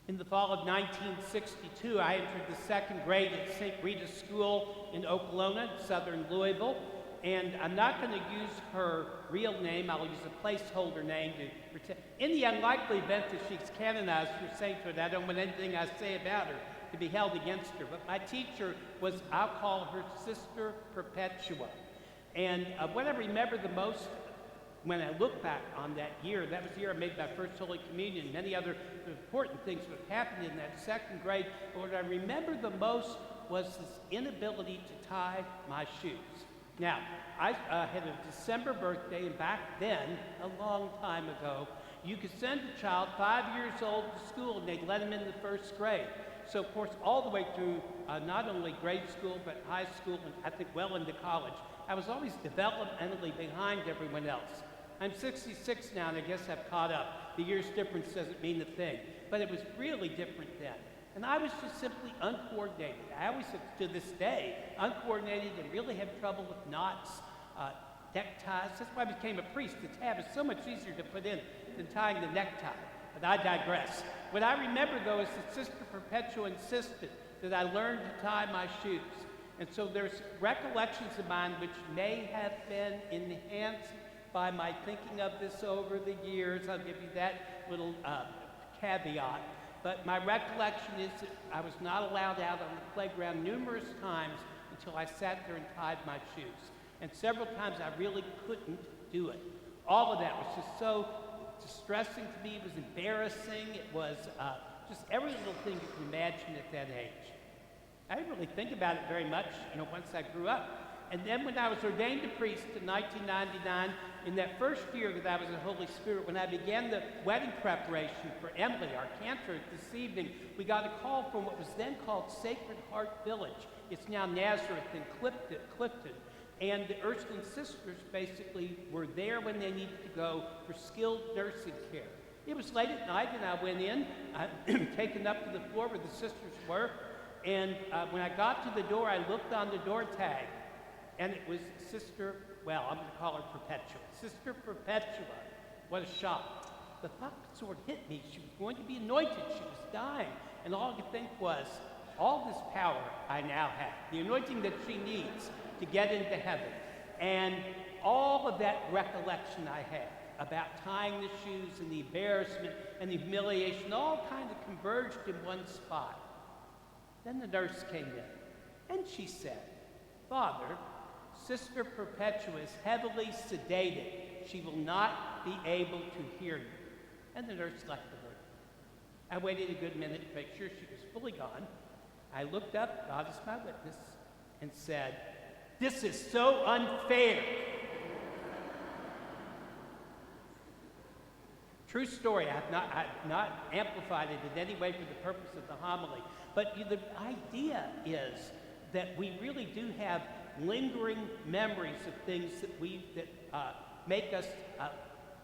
In the fall of 1962, I entered the second grade at St. Rita's School in Okolona, southern Louisville. And I'm not going to use her real name. I'll use a placeholder name to pretend. In the unlikely event that she's canonized for sainthood, I don't want anything I say about her to be held against her. But my teacher was, I'll call her Sister Perpetua. And what I remember the most when I look back on that year, that was the year I made my first Holy Communion, many other important things that happened in that second grade. But what I remember the most was this inability to tie my shoes. Now, I had a December birthday, and back then, a long time ago, you could send a child 5 years old to school, and they'd let him in the first grade. So, of course, all the way through not only grade school, but high school, and I think well into college, I was always developmentally behind everyone else. I'm 66 now, and I guess I've caught up. The year's difference doesn't mean a thing, but it was really different then. And I was just simply uncoordinated. I always, to this day, uncoordinated and really have trouble with knots, neckties. That's why I became a priest. The tab is so much easier to put in than tying the necktie. But I digress. What I remember, though, is that Sister Perpetua insisted that I learn to tie my shoes. And so there's recollections of mine which may have been enhanced by my thinking of this over the years. I'll give you that little caveat. But my recollection is that I was not allowed out on the playground numerous times until I sat there and tied my shoes. And several times I really couldn't do it. All of that was just so distressing to me. It was embarrassing. It was just every little thing you can imagine at that age. I didn't really think about it very much, once I grew up. And then when I was ordained a priest in 1999, in that first year that I was in Holy Spirit, when I began the wedding preparation for Emily, our cantor, this evening, we got a call from what was then called Sacred Heart Village. It's now Nazareth in Clifton. And the Ursuline sisters basically were there when they needed to go for skilled nursing care. It was late at night, and I went in, taken up to the floor where the sisters were. And when I got to the door, I looked on the door tag, and it was Sister, I'm going to call her Perpetua. Sister Perpetua. What a shock. The thought sort of hit me. She was going to be anointed. She was dying. And all I could think was, all this power I now have, the anointing that she needs to get into heaven, and all of that recollection I had about tying the shoes and the embarrassment and the humiliation, all kind of converged in one spot. Then the nurse came in, and she said, "Father, Sister Perpetua is heavily sedated. She will not be able to hear you." And the nurse left the room. I waited a good minute to make sure she was fully gone. I looked up, God is my witness, and said, "This is so unfair." True story. I have not amplified it in any way for the purpose of the homily. But the idea is that we really do have lingering memories of things that make us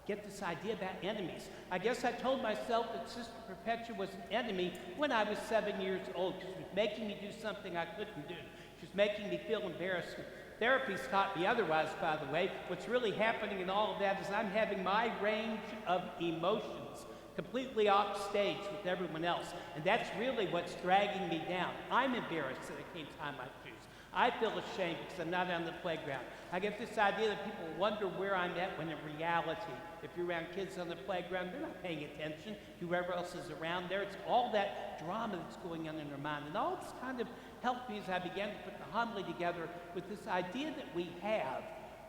get this idea about enemies. I guess I told myself that Sister Perpetua was an enemy when I was 7 years old. She was making me do something I couldn't do. She was making me feel embarrassed. Therapy's taught me otherwise, by the way. What's really happening in all of that is I'm having my range of emotions completely off stage with everyone else. And that's really what's dragging me down. I'm embarrassed that I can't tie my shoes. I feel ashamed because I'm not on the playground. I get this idea that people wonder where I'm at, when in reality, if you're around kids on the playground, they're not paying attention to whoever else is around there. It's all that drama that's going on in their mind. And all this kind of helped me as I began to put the homily together with this idea that we have,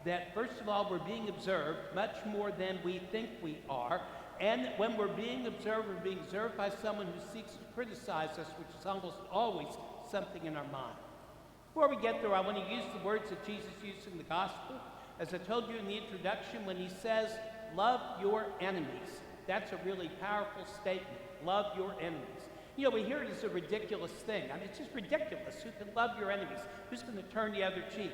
that first of all, we're being observed much more than we think we are. And that when we're being observed by someone who seeks to criticize us, which is almost always something in our mind. Before we get there, I want to use the words that Jesus used in the gospel. As I told you in the introduction, when he says, "Love your enemies," that's a really powerful statement. Love your enemies. We hear it as a ridiculous thing. I mean, it's just ridiculous. Who can love your enemies? Who's going to turn the other cheek?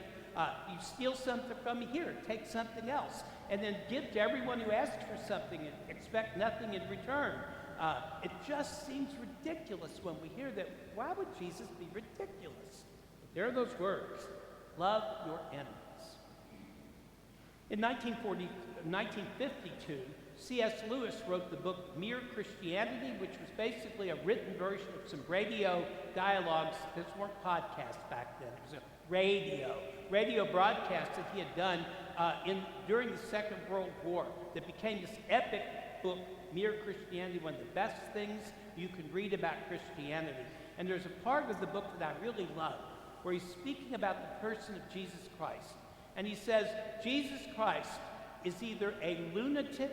You steal something from me, here, take something else. And then give to everyone who asks for something and expect nothing in return. It just seems ridiculous when we hear that. Why would Jesus be ridiculous? But there are those words, love your enemies. In 1952, C.S. Lewis wrote the book Mere Christianity, which was basically a written version of some radio dialogues. These weren't podcasts back then. It was a radio broadcast that he had done during the Second World War that became this epic book, Mere Christianity, one of the best things you can read about Christianity. And there's a part of the book that I really love where he's speaking about the person of Jesus Christ. And he says, Jesus Christ is either a lunatic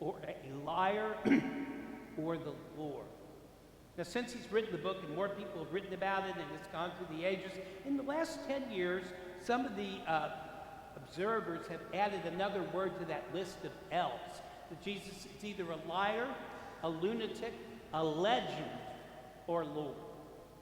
or a liar or the Lord. Now, since he's written the book and more people have written about it and it's gone through the ages, in the last 10 years, some of the observers have added another word to that list of L's. That Jesus is either a liar, a lunatic, a legend, or Lord.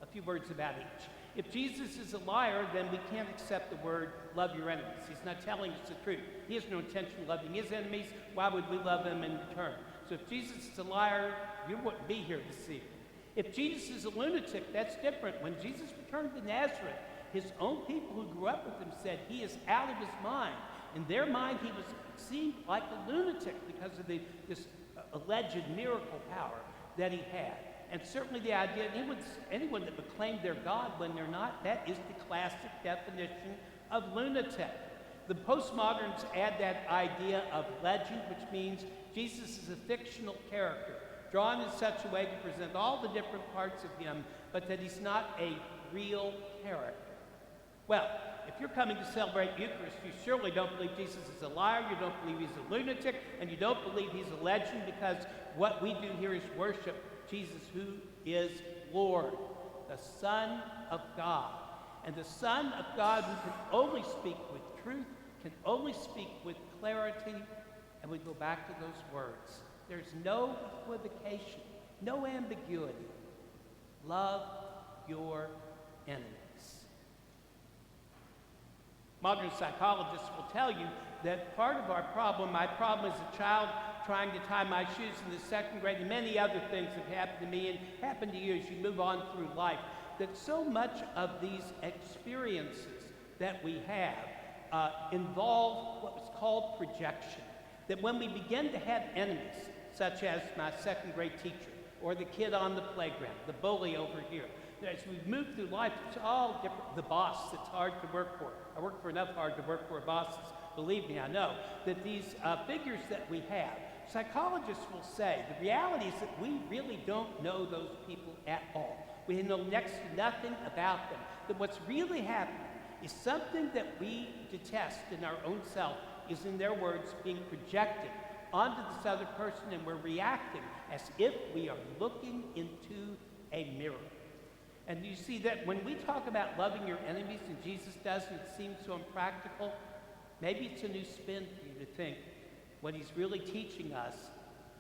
A few words about each. If Jesus is a liar, then we can't accept the word love your enemies. He's not telling us the truth. He has no intention of loving his enemies. Why would we love them in return? So if Jesus is a liar, you wouldn't be here to see it. If Jesus is a lunatic, that's different. When Jesus returned to Nazareth, his own people who grew up with him said he is out of his mind. In their mind, he was seen like a lunatic because of this alleged miracle power that he had. And certainly the idea, anyone that would claim they're God when they're not, that is the classic definition of lunatic. The postmoderns add that idea of legend, which means Jesus is a fictional character, drawn in such a way to present all the different parts of him, but that he's not a real character. Well, if you're coming to celebrate Eucharist, you surely don't believe Jesus is a liar, you don't believe he's a lunatic, and you don't believe he's a legend, because what we do here is worship Jesus, who is Lord, the Son of God. And the Son of God who can only speak with truth, can only speak with clarity, and we go back to those words. There's no equivocation, no ambiguity. Love your enemies. Modern psychologists will tell you that part of our problem, my problem as a child trying to tie my shoes in the second grade, and many other things have happened to me and happened to you as you move on through life, that so much of these experiences that we have involve what was called projection. That when we begin to have enemies, such as my second grade teacher, or the kid on the playground, the bully over here, as we move through life, it's all different. The boss that's hard to work for. I work for enough hard to work for bosses. Believe me, I know that these figures that we have, psychologists will say the reality is that we really don't know those people at all. We know next to nothing about them. That what's really happening is something that we detest in our own self is, in their words, being projected onto this other person, and we're reacting as if we are looking into a mirror. And you see that when we talk about loving your enemies, and Jesus does, and it seems so impractical, maybe it's a new spin for you to think what he's really teaching us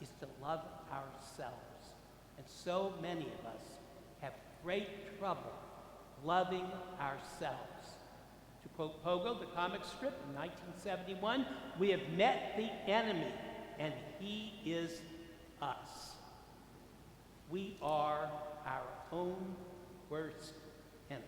is to love ourselves. And so many of us have great trouble loving ourselves. To quote Pogo, the comic strip in 1971, we have met the enemy, and he is us. We are our own worst enemy.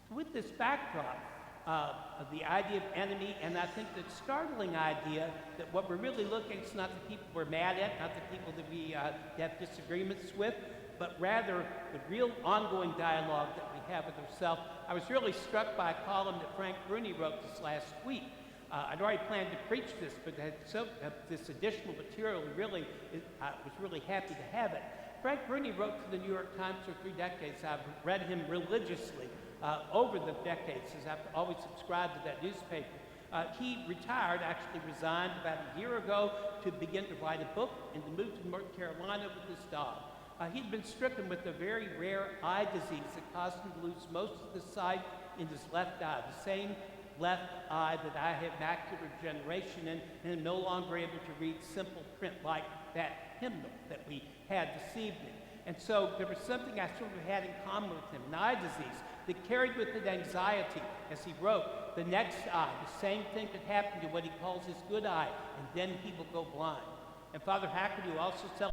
So with this backdrop of the idea of enemy, and I think the startling idea that what we're really looking at is not the people we're mad at, not the people that we have disagreements with, but rather the real ongoing dialogue that we have with ourselves. I was really struck by a column that Frank Bruni wrote this last week. I'd already planned to preach this, but had this additional material really, I was really happy to have it. Frank Bruni wrote for the New York Times for 3 decades. I've read him religiously over the decades, as I've always subscribed to that newspaper. He retired, actually resigned about a year ago to begin to write a book and to move to North Carolina with his dog. He'd been stricken with a very rare eye disease that caused him to lose most of the sight in his left eye, the same left eye that I have macular degeneration in, and am no longer able to read simple print like that hymnal that we had this evening. And so there was something I sort of had in common with him, an eye disease that carried with it anxiety. As he wrote, the next eye, the same thing could happen to what he calls his good eye, and then he will go blind. And Father Hackett also tells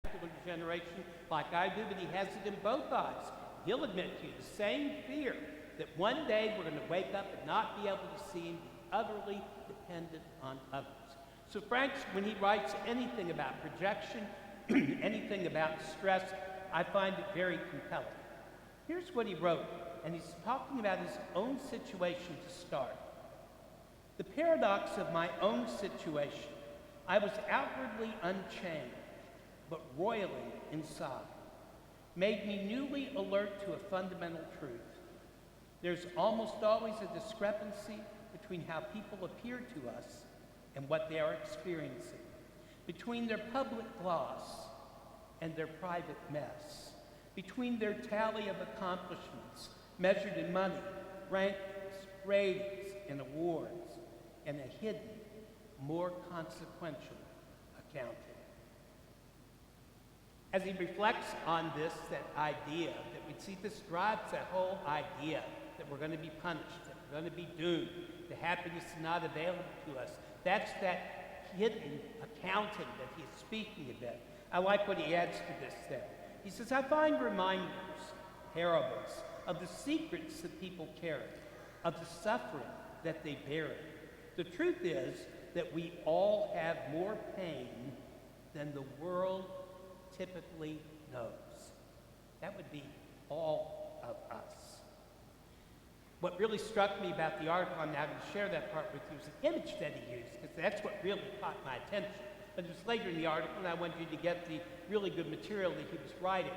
macular degeneration like I do, but he has it in both eyes. He'll admit to you the same fear that one day we're going to wake up and not be able to see him, be utterly dependent on others. So Frank, when he writes anything about projection, anything about stress, I find it very compelling. Here's what he wrote, and he's talking about his own situation to start. The paradox of my own situation. I was outwardly unchanged, but roiling inside, made me newly alert to a fundamental truth. There's almost always a discrepancy between how people appear to us and what they are experiencing, between their public gloss and their private mess, between their tally of accomplishments measured in money, rankings, ratings, and awards, and a hidden, more consequential accounting. As he reflects on this, that idea, that we see this drives that whole idea that we're going to be punished, that we're going to be doomed, the happiness is not available to us. That's that hidden accounting that he's speaking about. I like what he adds to this then. He says, I find reminders, parables, of the secrets that people carry, of the suffering that they bury. The truth is that we all have more pain than the world typically knows. That would be all of us. What really struck me about the article, I'm now going to share that part with you, is the image that he used, because that's what really caught my attention. But it was later in the article, and I wanted you to get the really good material that he was writing.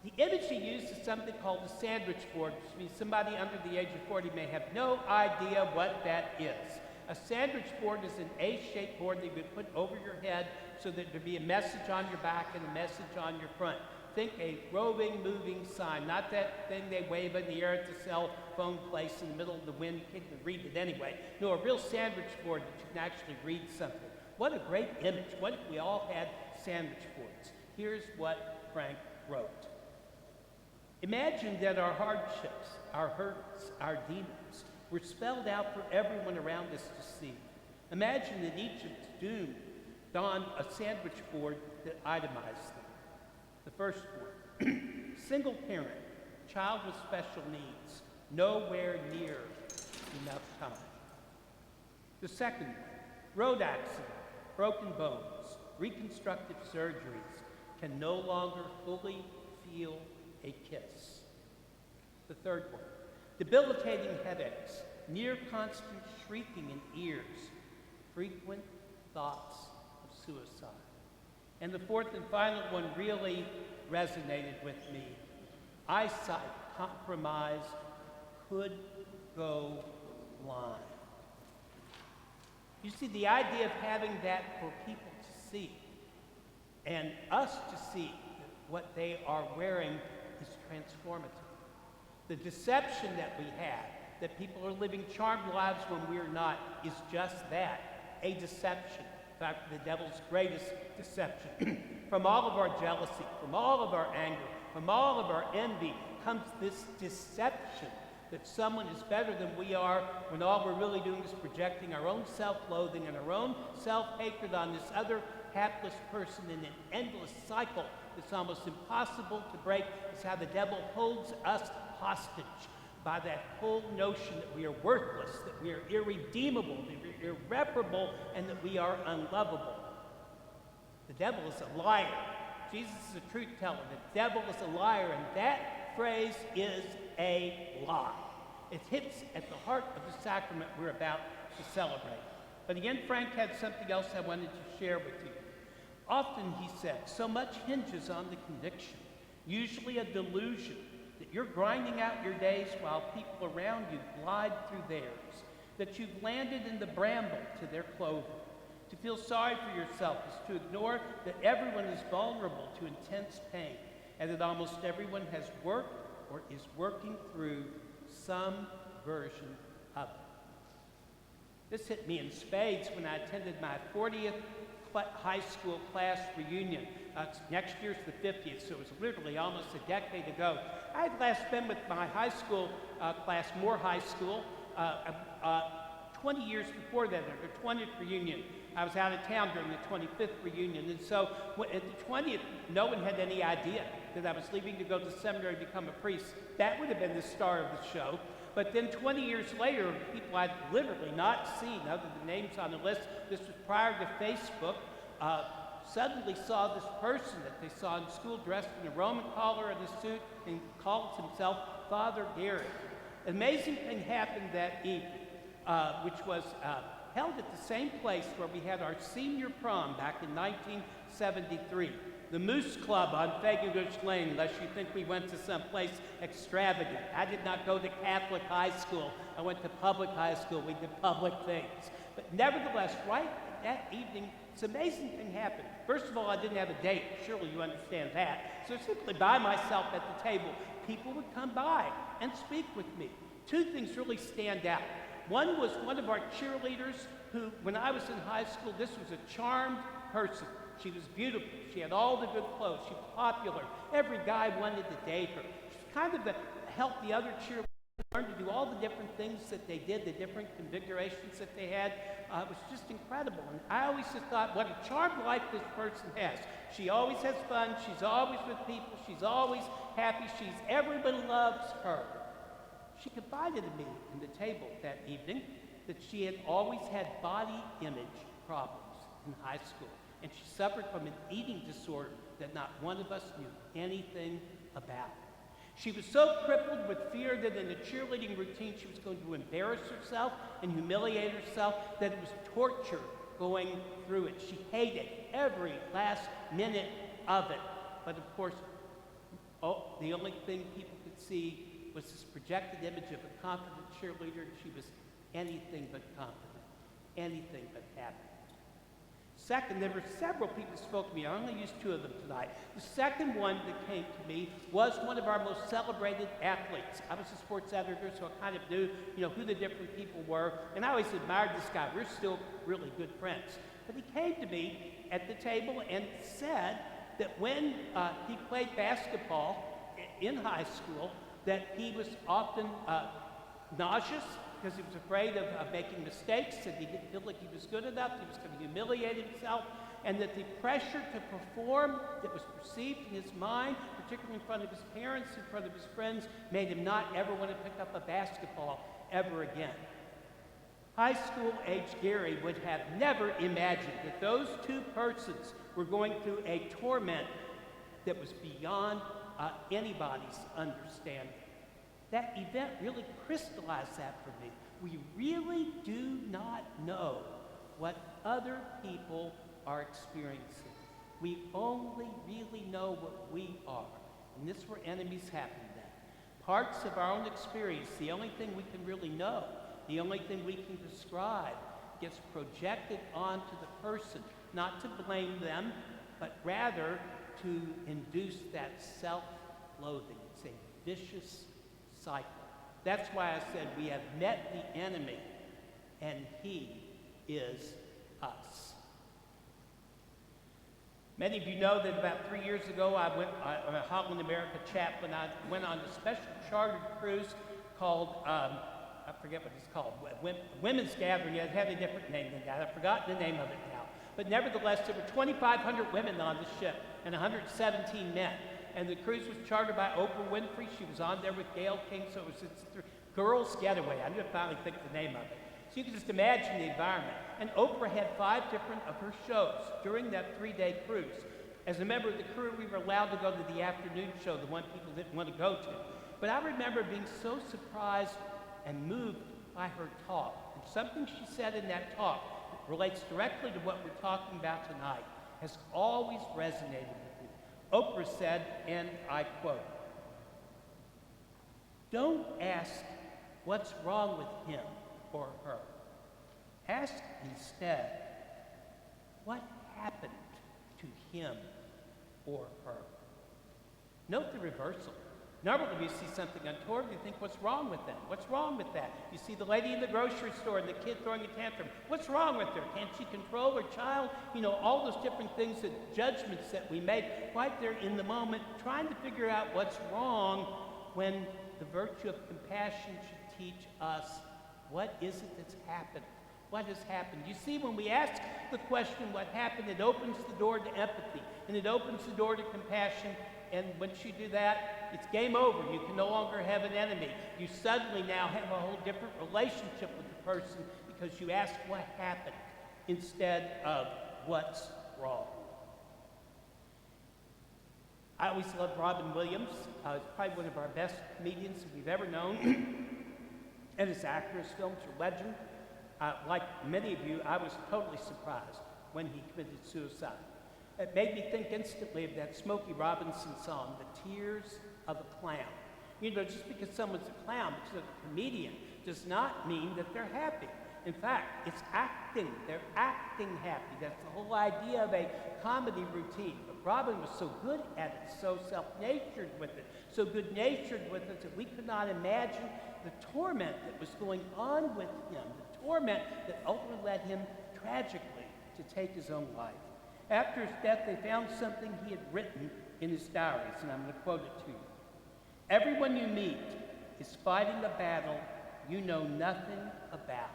The image he used is something called a sandwich board, which means somebody under the age of 40 may have no idea what that is. A sandwich board is an A-shaped board that you would put over your head so that there'd be a message on your back and a message on your front. Think a roving, moving sign, not that thing they wave in the air at the cell phone place in the middle of the wind. You can't even read it anyway. No, a real sandwich board that you can actually read something. What a great image. What if we all had sandwich boards? Here's what Frank wrote. Imagine that our hardships, our hurts, our demons were spelled out for everyone around us to see. Imagine that Egypt's doom donned a sandwich board that itemized them. The first one, single parent, child with special needs, nowhere near enough time. The second one, road accident, broken bones, reconstructive surgeries, can no longer fully feel a kiss. The third one, debilitating headaches, near constant shrieking in ears, frequent thoughts of suicide. And the fourth and final one really resonated with me. Eyesight compromised, could go blind. You see, the idea of having that for people to see and us to see that what they are wearing is transformative. The deception that we have, that people are living charmed lives when we're not, is just that, a deception. In fact, the devil's greatest deception. From all of our jealousy, from all of our anger, from all of our envy comes this deception that someone is better than we are, when all we're really doing is projecting our own self-loathing and our own self-hatred on this other hapless person in an endless cycle that's almost impossible to break. It's how the devil holds us hostage by that whole notion that we are worthless, that we are irredeemable, that we are irreparable, and that we are unlovable. The devil is a liar. Jesus is a truth teller. The devil is a liar, and that phrase is a lie. It hits at the heart of the sacrament we're about to celebrate. But again, Frank had something else I wanted to share with you. Often, he said, so much hinges on the conviction, usually a delusion, that you're grinding out your days while people around you glide through theirs, that you've landed in the bramble to their clothing. To feel sorry for yourself is to ignore that everyone is vulnerable to intense pain, and that almost everyone has worked or is working through some version of it. This hit me in spades when I attended my 40th high school class reunion. Next year's the 50th, so it was literally almost a decade ago. I had last been with my high school class, Moore High School, 20 years before that, at the 20th reunion. I was out of town during the 25th reunion, and so at the 20th, no one had any idea that I was leaving to go to seminary to become a priest. That would have been the star of the show. But then 20 years later, people I'd literally not seen, other than names on the list, this was prior to Facebook, suddenly saw this person that they saw in school dressed in a Roman collar and a suit and called himself Father Gary. An amazing thing happened that evening, which was held at the same place where we had our senior prom back in 1973. The Moose Club on Fagangush Lane, unless you think we went to some place extravagant. I did not go to Catholic high school. I went to public high school. We did public things. But nevertheless, right that evening, this amazing thing happened. First of all, I didn't have a date. Surely you understand that. So simply by myself at the table, people would come by and speak with me. Two things really stand out. One was one of our cheerleaders who, when I was in high school, this was a charmed person. She was beautiful. She had all the good clothes. She was popular. Every guy wanted to date her. She was kind of to help the other cheerleaders learn to do all the different things that they did, the different configurations that they had. It was just incredible. And I always just thought, what a charmed life this person has. She always has fun. She's always with people. She's always happy. Everyone loves her. She confided in me in the table that evening that she had always had body image problems in high school. And she suffered from an eating disorder that not one of us knew anything about. She was so crippled with fear that in the cheerleading routine she was going to embarrass herself and humiliate herself, that it was torture going through it. She hated every last minute of it. But of course, the only thing people could see was this projected image of a confident cheerleader, and she was anything but confident, anything but happy. Second, there were several people who spoke to me. I only used two of them tonight. The second one that came to me was one of our most celebrated athletes. I was a sports editor, so I kind of knew, who the different people were. And I always admired this guy. We're still really good friends. But he came to me at the table and said that when he played basketball in high school, that he was often nauseous, because he was afraid of making mistakes, and he didn't feel like he was good enough, he was going to humiliate himself, and that the pressure to perform that was perceived in his mind, particularly in front of his parents, in front of his friends, made him not ever want to pick up a basketball ever again. High school-age Gary would have never imagined that those two persons were going through a torment that was beyond anybody's understanding. That event really crystallized that for me. We really do not know what other people are experiencing. We only really know what we are. And this is where enemies happen then. Parts of our own experience, the only thing we can really know, the only thing we can describe, gets projected onto the person, not to blame them, but rather to induce that self-loathing. It's a vicious cycle. That's why I said we have met the enemy, and he is us. Many of you know that about 3 years ago, I'm a Holland America chaplain. I went on a special chartered cruise called, I forget what it's called, Women's Gathering. It had a different name than that. I've forgotten the name of it now. But nevertheless, there were 2,500 women on the ship and 117 men. And the cruise was chartered by Oprah Winfrey. She was on there with Gayle King, so it was a girls' getaway. I'm going to finally think the name of it. So you can just imagine the environment. And Oprah had 5 different of her shows during that 3-day cruise. As a member of the crew, we were allowed to go to the afternoon show, the one people didn't want to go to. But I remember being so surprised and moved by her talk. And something she said in that talk that relates directly to what we're talking about tonight has always resonated with me. Oprah said, and I quote, "Don't ask what's wrong with him or her. Ask instead, what happened to him or her?" Note the reversal. Normally you see something untoward, you think, what's wrong with them? What's wrong with that? You see the lady in the grocery store and the kid throwing a tantrum. What's wrong with her? Can't she control her child? All those different things, judgments that we make right there in the moment, trying to figure out what's wrong when the virtue of compassion should teach us, what is it that's happened? What has happened? You see, when we ask the question, what happened, it opens the door to empathy, and it opens the door to compassion, And once you do that, it's game over. You can no longer have an enemy. You suddenly now have a whole different relationship with the person because you ask what happened instead of what's wrong. I always loved Robin Williams. He's probably one of our best comedians that we've ever known. And his actor, his films are legend. Like many of you, I was totally surprised when he committed suicide. It made me think instantly of that Smokey Robinson song, The Tears of a Clown. You know, just because someone's a clown, because they're a comedian, does not mean that they're happy. In fact, it's acting. They're acting happy. That's the whole idea of a comedy routine. But Robin was so good at it, so self-natured with it, so good-natured with it, that we could not imagine the torment that was going on with him, the torment that ultimately led him tragically to take his own life. After his death, they found something he had written in his diaries, and I'm going to quote it to you. Everyone you meet is fighting a battle you know nothing about.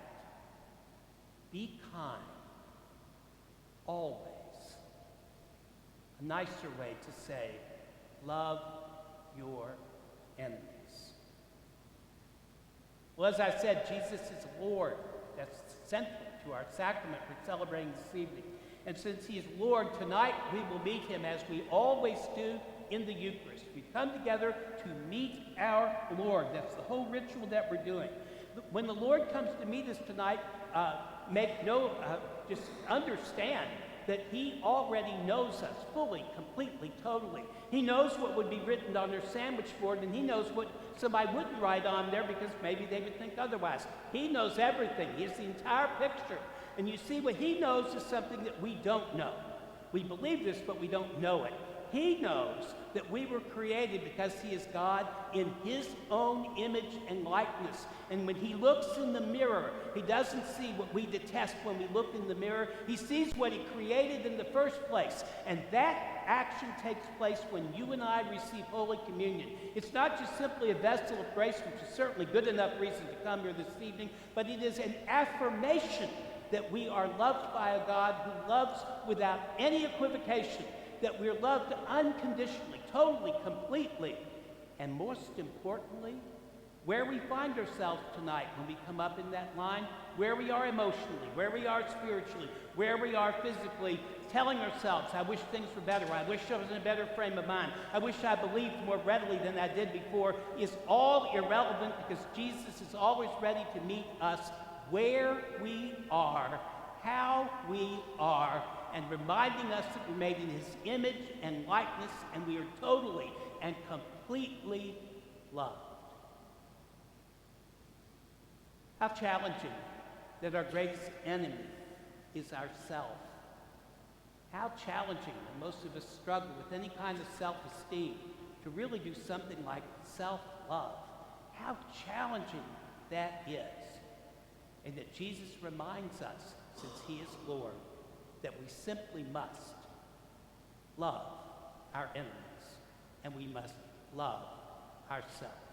Be kind, always. A nicer way to say, love your enemies. Well, as I said, Jesus is Lord. That's central to our sacrament we're celebrating this evening. And since he is Lord, tonight we will meet him as we always do in the Eucharist. We come together to meet our Lord. That's the whole ritual that we're doing. When the Lord comes to meet us tonight, just understand that he already knows us fully, completely, totally. He knows what would be written on their sandwich board, and he knows what somebody wouldn't write on there because maybe they would think otherwise. He knows everything. He has the entire picture. And you see, what he knows is something that we don't know. We believe this, but we don't know it. He knows that we were created because he is God in his own image and likeness. And when he looks in the mirror, he doesn't see what we detest when we look in the mirror. He sees what he created in the first place. And that action takes place when you and I receive Holy Communion. It's not just simply a vessel of grace, which is certainly good enough reason to come here this evening, but it is an affirmation that we are loved by a God who loves without any equivocation, that we're loved unconditionally, totally, completely, and most importantly, where we find ourselves tonight when we come up in that line, where we are emotionally, where we are spiritually, where we are physically, telling ourselves, I wish things were better, I wish I was in a better frame of mind, I wish I believed more readily than I did before, is all irrelevant because Jesus is always ready to meet us where we are, how we are, and reminding us that we're made in his image and likeness, and we are totally and completely loved. How challenging that our greatest enemy is ourself. How challenging that most of us struggle with any kind of self-esteem to really do something like self-love. How challenging that is. And that Jesus reminds us, since he is Lord, that we simply must love our enemies, and we must love ourselves.